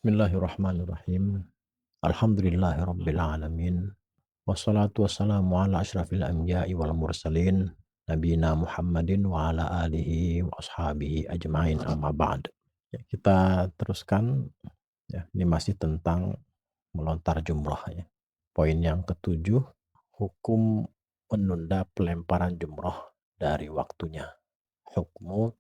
Bismillahirrahmanirrahim. Alhamdulillahirabbil alamin. Wassalatu wassalamu ala asyrafil anbiya'i wal mursalin. Nabiyina Muhammadin wa ala alihi wa ashabihi ajma'in amma ba'd. Ya, kita teruskan ya, ini masih tentang melontar jumrah ya. Poin yang ketujuh, hukum menunda pelemparan jumrah dari waktunya. Hukmu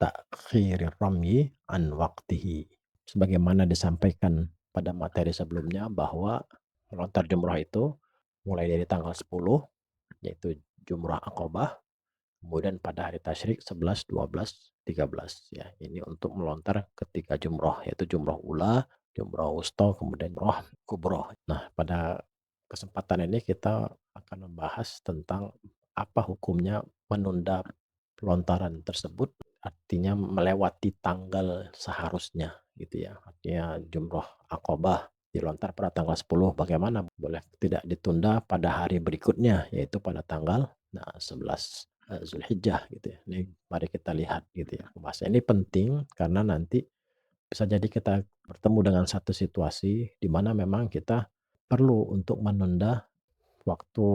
ta'khiri ramyi an waqtihi. Sebagaimana disampaikan pada materi sebelumnya bahwa melontar jumrah itu mulai dari tanggal 10 yaitu jumrah Aqabah, kemudian pada hari tasyrik 11, 12, 13 ya. Ini untuk melontar ketika jumrah yaitu jumrah ula, jumrah wusta, kemudian jumrah kubroh. Nah, pada kesempatan ini kita akan membahas tentang apa hukumnya menunda pelontaran tersebut, artinya melewati tanggal seharusnya gitu ya. Artinya jumrah Aqabah dilontar pada tanggal 10, bagaimana boleh tidak ditunda pada hari berikutnya yaitu pada tanggal 11 Zulhijjah gitu ya. Ini mari kita lihat gitu ya. Bahasa ini penting karena nanti bisa jadi kita bertemu dengan satu situasi di mana memang kita perlu untuk menunda waktu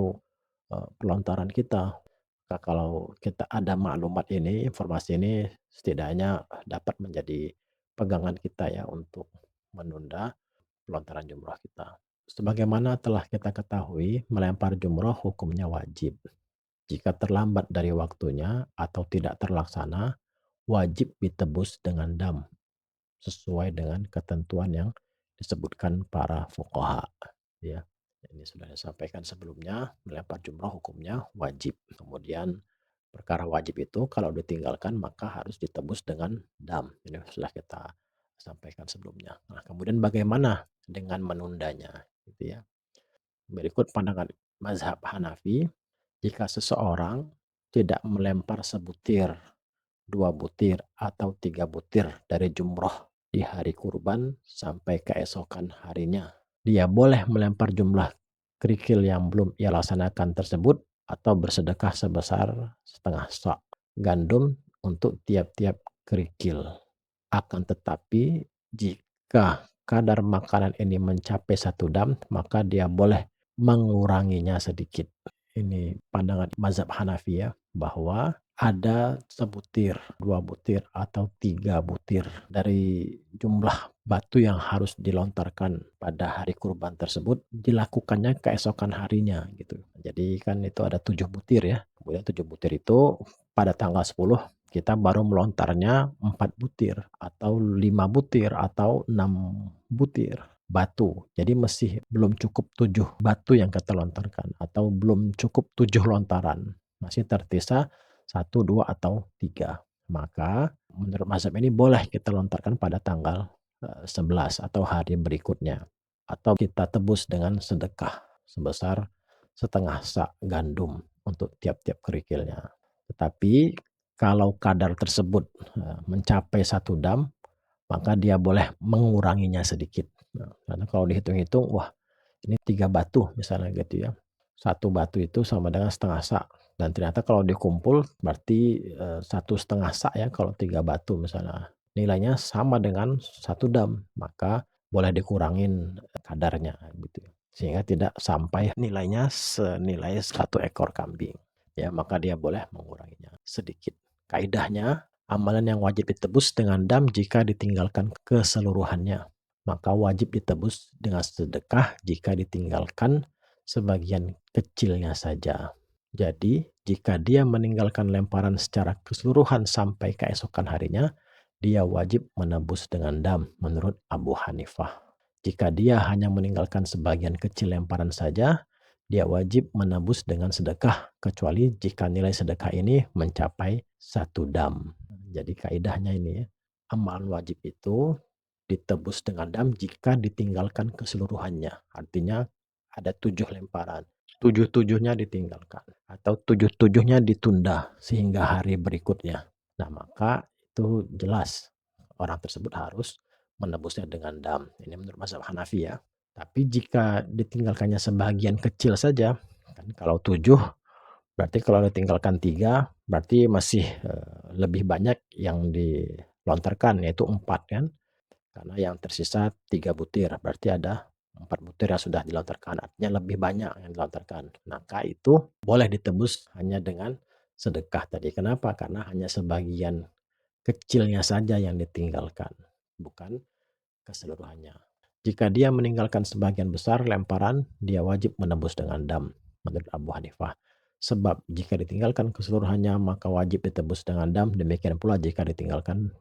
pelontaran kita. Nah, kalau kita ada maklumat ini, informasi ini setidaknya dapat menjadi pegangan kita ya untuk menunda pelontaran jumrah kita. Sebagaimana telah kita ketahui, melempar jumrah hukumnya wajib. Jika terlambat dari waktunya atau tidak terlaksana, wajib ditebus dengan dam sesuai dengan ketentuan yang disebutkan para fuqaha ya. Ini sudah disampaikan sebelumnya, melempar jumrah hukumnya wajib. Kemudian perkara wajib itu kalau ditinggalkan maka harus ditebus dengan dam. Ini sudah kita sampaikan sebelumnya. Nah, kemudian bagaimana dengan menundanya gitu ya. Berikut pandangan mazhab Hanafi, jika seseorang tidak melempar sebutir, 2 butir, atau 3 butir dari jumroh di hari kurban sampai keesokan harinya, dia boleh melempar jumlah kerikil yang belum ia laksanakan tersebut atau bersedekah sebesar setengah sak gandum untuk tiap-tiap kerikil. Akan tetapi jika kadar makanan ini mencapai 1 dam, maka dia boleh menguranginya sedikit. Ini pandangan mazhab Hanafi ya, bahwa ada sebutir, 2 butir, atau 3 butir dari jumlah batu yang harus dilontarkan pada hari kurban tersebut dilakukannya keesokan harinya gitu. Jadi kan itu ada 7 butir ya. Kemudian 7 butir itu pada tanggal 10 kita baru melontarnya 4 butir atau 5 butir atau 6 butir batu. Jadi masih belum cukup 7 batu yang kita lontarkan atau belum cukup 7 lontaran. Masih tersisa 1, 2, atau 3. Maka menurut mazhab ini boleh kita lontarkan pada tanggal 11 atau hari berikutnya. Atau kita tebus dengan sedekah sebesar setengah sak gandum untuk tiap-tiap kerikilnya. Tetapi kalau kadar tersebut mencapai 1 dam, maka dia boleh menguranginya sedikit. Nah, karena kalau dihitung-hitung, wah ini 3 batu misalnya gitu ya. 1 batu itu sama dengan setengah sak. Dan ternyata kalau dikumpul berarti 1,5 sak ya kalau 3 batu misalnya. Nilainya sama dengan 1 dam. Maka boleh dikurangin kadarnya gitu. Sehingga tidak sampai nilainya senilai 1 ekor kambing. Ya, maka dia boleh menguranginya sedikit. Kaidahnya, amalan yang wajib ditebus dengan dam jika ditinggalkan keseluruhannya. Maka wajib ditebus dengan sedekah jika ditinggalkan sebagian kecilnya saja. Jadi, jika dia meninggalkan lemparan secara keseluruhan sampai keesokan harinya, dia wajib menebus dengan dam menurut Abu Hanifah. Jika dia hanya meninggalkan sebagian kecil lemparan saja, dia wajib menebus dengan sedekah, kecuali jika nilai sedekah ini mencapai 1 dam. Jadi kaidahnya ini ya, amalan wajib itu ditebus dengan dam jika ditinggalkan keseluruhannya. Artinya ada 7 lemparan. 7-7-nya ditinggalkan. Atau 7-7-nya ditunda sehingga hari berikutnya. Nah, maka itu jelas orang tersebut harus menebusnya dengan dam. Ini menurut mazhab Hanafi ya. Tapi jika ditinggalkannya sebagian kecil saja, kan kalau 7, berarti kalau ditinggalkan 3, berarti masih lebih banyak yang dilontarkan, yaitu 4 kan. karena yang tersisa 3 butir, berarti ada 4 butir yang sudah dilontarkan, artinya lebih banyak yang dilontarkan. Maka itu boleh ditebus hanya dengan sedekah tadi. Kenapa? Karena hanya sebagian kecilnya saja yang ditinggalkan, bukan keseluruhannya. Jika dia meninggalkan sebagian besar lemparan, dia wajib menebus dengan dam, menurut Abu Hanifah. Sebab jika ditinggalkan keseluruhannya, maka wajib ditebus dengan dam. Demikian pula jika ditinggalkan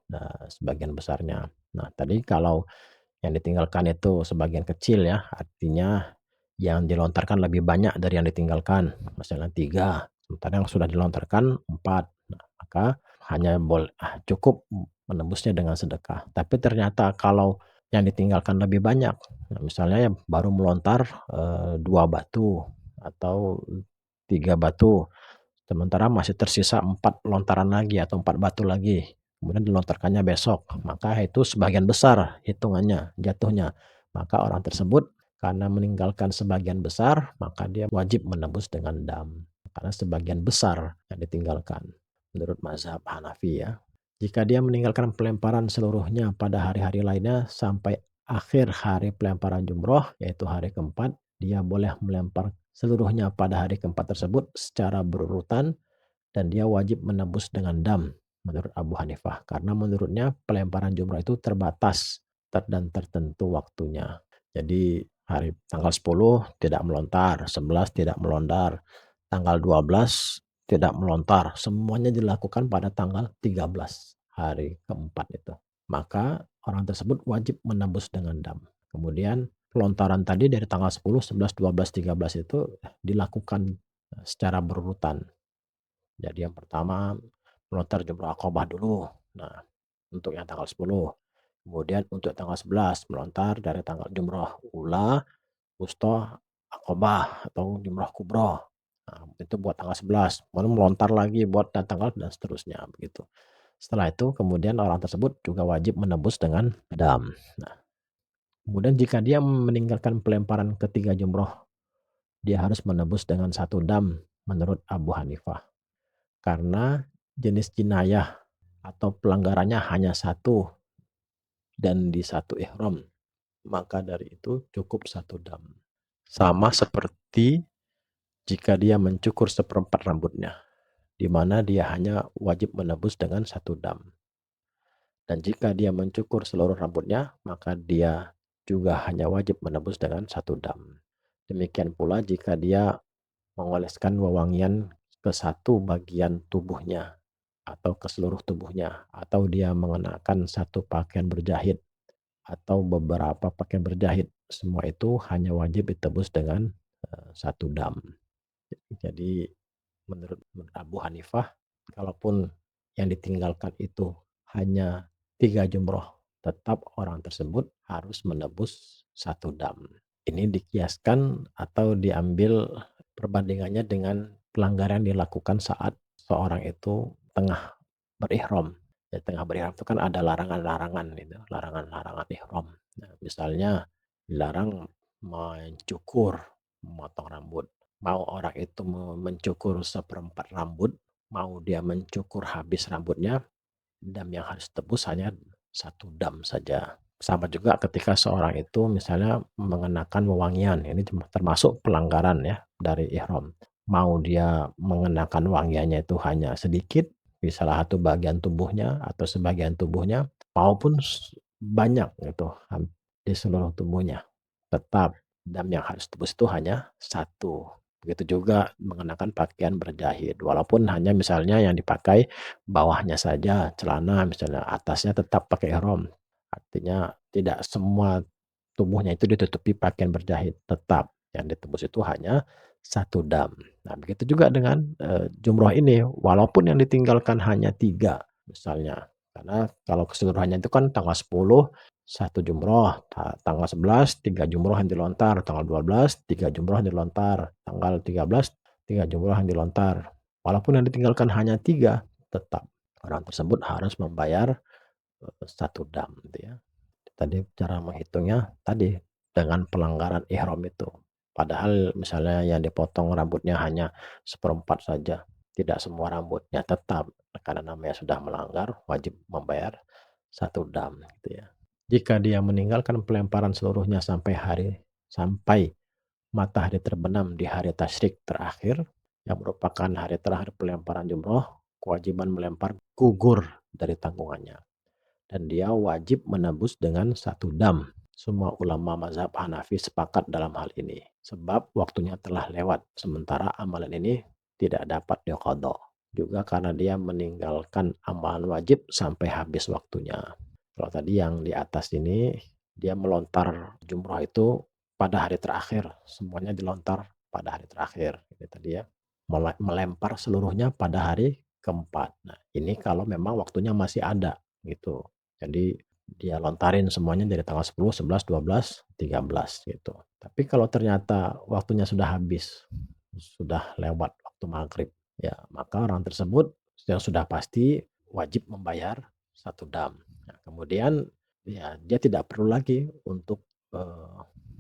sebagian besarnya. Nah, tadi kalau yang ditinggalkan itu sebagian kecil ya, artinya yang dilontarkan lebih banyak dari yang ditinggalkan. Misalnya 3, sementara yang sudah dilontarkan 4. Nah, maka hanya cukup menembusnya dengan sedekah. Tapi ternyata kalau yang ditinggalkan lebih banyak, nah misalnya yang baru melontar 2 batu atau 3 batu, sementara masih tersisa 4 lontaran lagi atau 4 batu lagi, kemudian dilontarkannya besok, maka itu sebagian besar hitungannya, jatuhnya. Maka orang tersebut karena meninggalkan sebagian besar, maka dia wajib menebus dengan dam. Karena sebagian besar yang ditinggalkan, menurut mazhab Hanafi ya. Jika dia meninggalkan pelemparan seluruhnya pada hari-hari lainnya sampai akhir hari pelemparan jumroh, yaitu hari keempat, dia boleh melempar seluruhnya pada hari keempat tersebut secara berurutan dan dia wajib menebus dengan dam menurut Abu Hanifah. Karena menurutnya pelemparan jumroh itu terbatas dan tertentu waktunya. Jadi hari tanggal 10 tidak melontar, 11 tidak melontar, tanggal 12 tidak melontar. Semuanya dilakukan pada tanggal 13 hari keempat itu. Maka orang tersebut wajib menebus dengan dam. Kemudian pelontaran tadi dari tanggal 10, 11, 12, 13 itu dilakukan secara berurutan. Jadi yang pertama melontar jumroh Aqobah dulu. Nah, untuk yang tanggal 10. Kemudian untuk tanggal 11 melontar dari tanggal jumroh ula, wusta, Aqobah atau jumroh kubro. Nah, itu buat tanggal 11. Kemudian melontar lagi buat tanggal dan seterusnya begitu. Setelah itu kemudian orang tersebut juga wajib menebus dengan dam. Nah, kemudian jika dia meninggalkan pelemparan ketiga jumroh, dia harus menebus dengan 1 dam menurut Abu Hanifah. Karena jenis jinayah atau pelanggarannya hanya 1 dan di 1 ihram, maka dari itu cukup 1 dam. Sama seperti jika dia mencukur seperempat rambutnya, di mana dia hanya wajib menebus dengan 1 dam. Dan jika dia mencukur seluruh rambutnya, maka dia juga hanya wajib menebus dengan 1 dam. Demikian pula jika dia mengoleskan wewangian ke 1 bagian tubuhnya atau ke seluruh tubuhnya, atau dia mengenakan 1 pakaian berjahit atau beberapa pakaian berjahit, semua itu hanya wajib ditebus dengan 1 dam. Jadi menurut Abu Hanifah, kalaupun yang ditinggalkan itu hanya 3 jumroh, tetap orang tersebut harus menebus 1 dam. Ini dikiaskan atau diambil perbandingannya dengan pelanggaran yang dilakukan saat seorang itu tengah berihram. Di tengah berihram itu kan ada larangan-larangan gitu, larangan-larangan ihram. Nah, misalnya dilarang mencukur, memotong rambut. Mau orang itu mencukur seperempat rambut, mau dia mencukur habis rambutnya, dam yang harus tebus hanya 1 dam saja. Sama juga ketika seorang itu misalnya mengenakan wewangian, ini termasuk pelanggaran ya dari ihram. Mau dia mengenakan wangiannya itu hanya sedikit di salah satu bagian tubuhnya atau sebagian tubuhnya, maupun banyak gitu di seluruh tubuhnya, tetap dam yang harus tebus itu hanya 1. Begitu juga mengenakan pakaian berjahit, walaupun hanya misalnya yang dipakai bawahnya saja, celana misalnya, atasnya tetap pakai ihram. Artinya tidak semua tubuhnya itu ditutupi pakaian berjahit, tetap yang ditebus itu hanya 1 dam. Nah, begitu juga dengan jumroh ini, walaupun yang ditinggalkan hanya 3 misalnya. Karena kalau keseluruhannya itu kan tanggal 10 1 jumroh, tanggal 11 3 jumroh yang dilontar, tanggal 12 3 jumroh yang dilontar, tanggal 13 3 jumroh yang dilontar. Walaupun yang ditinggalkan hanya 3, tetap orang tersebut harus membayar 1 dam gitu ya. Tadi cara menghitungnya tadi dengan pelanggaran ihram itu. Padahal misalnya yang dipotong rambutnya hanya seperempat saja, tidak semua rambutnya, tetap karena namanya sudah melanggar wajib membayar 1 dam gitu ya. Jika dia meninggalkan pelemparan seluruhnya sampai matahari terbenam di hari tasyrik terakhir, yang merupakan hari terakhir pelemparan jumroh, kewajiban melempar gugur dari tanggungannya. Dan dia wajib menebus dengan satu dam. Semua ulama mazhab Hanafi sepakat dalam hal ini. Sebab waktunya telah lewat. Sementara amalan ini tidak dapat diqadha. Juga karena dia meninggalkan amalan wajib sampai habis waktunya. Kalau tadi yang di atas ini, dia melontar jumroh itu pada hari terakhir. Semuanya dilontar pada hari terakhir. Ini tadi ya. Melempar seluruhnya pada hari keempat. Nah, ini kalau memang waktunya masih ada gitu. Jadi dia lontarin semuanya dari tanggal 10, 11, 12, 13 gitu. Tapi kalau ternyata waktunya sudah habis, sudah lewat waktu maghrib, ya maka orang tersebut yang sudah pasti wajib membayar satu dam. Nah, kemudian ya dia tidak perlu lagi untuk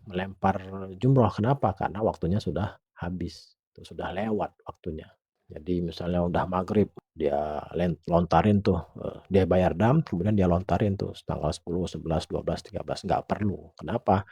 melempar jumroh. Kenapa? Karena waktunya sudah habis, sudah lewat waktunya. Jadi misalnya udah maghrib, dia lontarin tuh, dia bayar dam, kemudian dia lontarin tuh tanggal 10, 11, 12, 13, nggak perlu. Kenapa?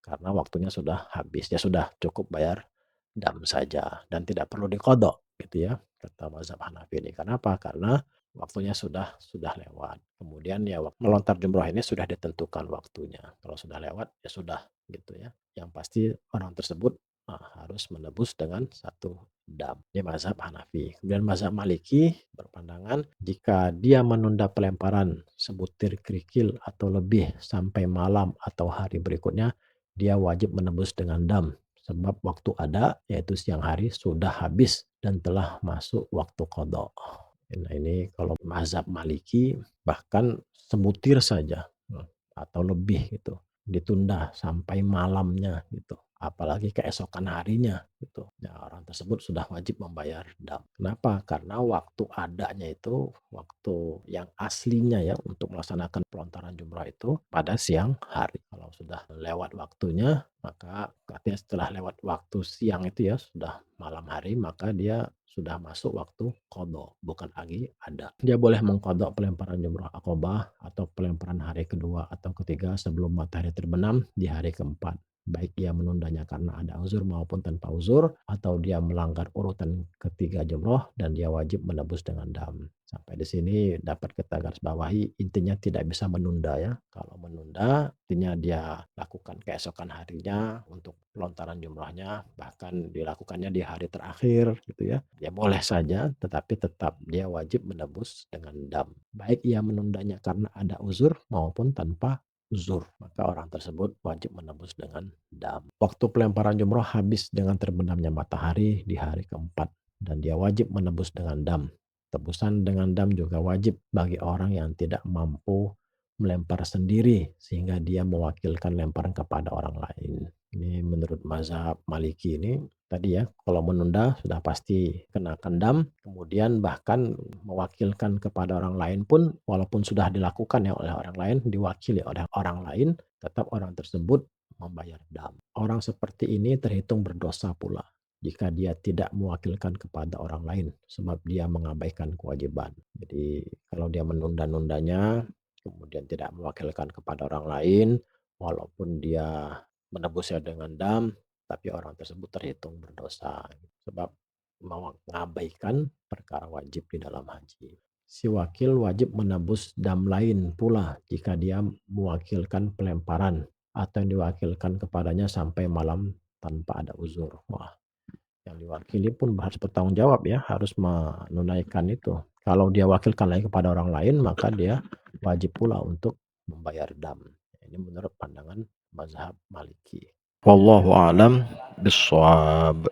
Karena waktunya sudah habis, ya sudah cukup bayar dam saja dan tidak perlu diqadha gitu ya, kata mazhab Hanafi ini. Kenapa? Karena waktunya sudah lewat. Kemudian ya melontar jumroh ini sudah ditentukan waktunya. Kalau sudah lewat ya sudah gitu ya. Yang pasti orang tersebut harus menebus dengan satu dam. Ini mazhab Hanafi. Kemudian mazhab Maliki berpandangan jika dia menunda pelemparan sebutir kerikil atau lebih sampai malam atau hari berikutnya, dia wajib menebus dengan dam. Sebab waktu ada, yaitu siang hari, sudah habis dan telah masuk waktu qadha. Nah ini kalau mazhab Maliki bahkan sebutir saja atau lebih gitu ditunda sampai malamnya gitu, apalagi keesokan harinya gitu. Ya, orang tersebut sudah wajib membayar dam. Kenapa? Karena waktu adanya itu waktu yang aslinya ya untuk melaksanakan pelontaran jumrah itu pada siang hari. Kalau sudah lewat waktunya, maka artinya setelah lewat waktu siang itu ya sudah malam hari, maka dia sudah masuk waktu qadha, bukan lagi ada. Dia boleh mengqadha pelemparan jumrah aqabah atau pelemparan hari kedua atau ketiga sebelum matahari terbenam di hari keempat. Baik ia menundanya karena ada uzur maupun tanpa uzur, atau dia melanggar urutan ketiga jumroh dan dia wajib menebus dengan dam. Sampai di sini dapat kita garis bawahi, intinya tidak bisa menunda ya. Kalau menunda, artinya dia lakukan keesokan harinya untuk pelontaran jumrahnya, bahkan dilakukannya di hari terakhir gitu ya. Ya boleh saja, tetapi tetap dia wajib menebus dengan dam. Baik ia menundanya karena ada uzur maupun tanpa uzur, maka orang tersebut wajib menebus dengan dam. Waktu pelemparan jumroh habis dengan terbenamnya matahari di hari keempat dan dia wajib menebus dengan dam. Tebusan dengan dam juga wajib bagi orang yang tidak mampu melempar sendiri sehingga dia mewakilkan lemparan kepada orang lain. Ini menurut mazhab Maliki ini tadi ya, kalau menunda sudah pasti kenakan dam, kemudian bahkan mewakilkan kepada orang lain pun walaupun sudah dilakukan ya oleh orang lain, diwakili oleh orang lain, tetap orang tersebut membayar dam. Orang seperti ini terhitung berdosa pula jika dia tidak mewakilkan kepada orang lain sebab dia mengabaikan kewajiban. Jadi kalau dia menunda-nundanya kemudian tidak mewakilkan kepada orang lain walaupun dia menebusnya dengan dam, tapi orang tersebut terhitung berdosa sebab mengabaikan perkara wajib di dalam haji. Si wakil wajib menebus dam lain pula jika dia mewakilkan pelemparan atau yang diwakilkan kepadanya sampai malam tanpa ada uzur. Wah, yang diwakili pun harus bertanggung jawab ya, harus menunaikan itu. Kalau dia wakilkan lagi kepada orang lain, maka dia wajib pula untuk membayar dam. Ini menurut pandangan mazhab Maliki. Wallahu a'lam bishawab.